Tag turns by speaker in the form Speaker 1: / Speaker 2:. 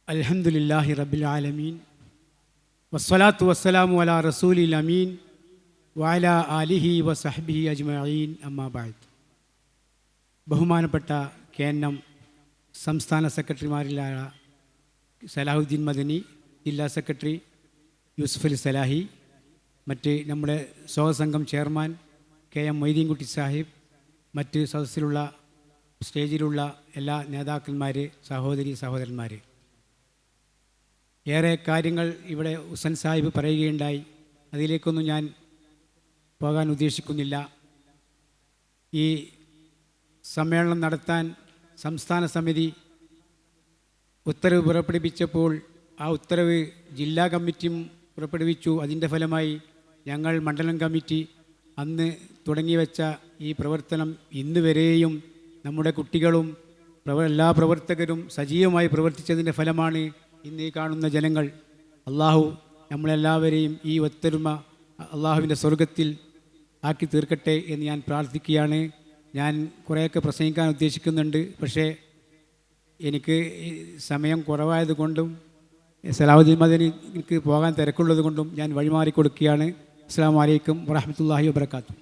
Speaker 1: അൽഹംദുലില്ലാഹി റബ്ബിൽ ആലമീൻ വസ്സലാത്തു വസ്സലാമു അലാ റസൂലിൽ അമീൻ വഅലാ ആലിഹി വസഹ്ബിഹി അജ്മഈൻ അമ്മാ ബഅദ്. ബഹുമാനപ്പെട്ട KNM സംസ്ഥാന സെക്രട്ടറിമാരിലായ സലാഹുദ്ദീൻ മദനി, ജില്ലാ സെക്രട്ടറി യൂസുഫ് അലി സലാഹി, മറ്റ് നമ്മുടെ സ്വാഗതസംഘം ചെയർമാൻ KM മൊയ്തീൻകുട്ടി സാഹിബ്, മറ്റ് സദസ്സിലുള്ള സ്റ്റേജിലുള്ള എല്ലാ നേതാക്കന്മാർ, സഹോദരി സഹോദരന്മാർ, ഏറെ കാര്യങ്ങൾ ഇവിടെ ഹുസൈൻ സാഹിബ് പറയുകയുണ്ടായി. അതിലേക്കൊന്നും ഞാൻ പോകാൻ ഉദ്ദേശിക്കുന്നില്ല. ഈ സമ്മേളനം നടത്താൻ സംസ്ഥാന സമിതി ഉത്തരവ് പുറപ്പെടുവിച്ചപ്പോൾ ആ ഉത്തരവ് ജില്ലാ കമ്മിറ്റിയും പുറപ്പെടുവിച്ചു. അതിൻ്റെ ഫലമായി ഞങ്ങൾ മണ്ഡലം കമ്മിറ്റി അന്ന് തുടങ്ങിവെച്ച ഈ പ്രവർത്തനം ഇന്ന് വരെയും നമ്മുടെ കുട്ടികളും എല്ലാ പ്രവർത്തകരും സജീവമായി പ്രവർത്തിച്ചതിൻ്റെ ഫലമാണ് ഇന്ന് ഈ കാണുന്ന ജനങ്ങൾ. അള്ളാഹു നമ്മളെല്ലാവരെയും ഈ ഒത്തൊരുമ അള്ളാഹുവിൻ്റെ സ്വർഗത്തിൽ ആക്കി തീർക്കട്ടെ എന്ന് ഞാൻ പ്രാർത്ഥിക്കുകയാണ്. ഞാൻ കുറേയൊക്കെ പ്രസംഗിക്കാൻ ഉദ്ദേശിക്കുന്നുണ്ട്, പക്ഷേ എനിക്ക് സമയം കുറവായതുകൊണ്ടും സലാഹുദ്ദീൻ മദനിക്ക് പോകാൻ തിരക്കുള്ളത് കൊണ്ടും ഞാൻ വഴിമാറി കൊടുക്കുകയാണ്. അസ്സലാമു അലൈക്കും വറഹ്മത്തുള്ളാഹി വബറകാതുഹു.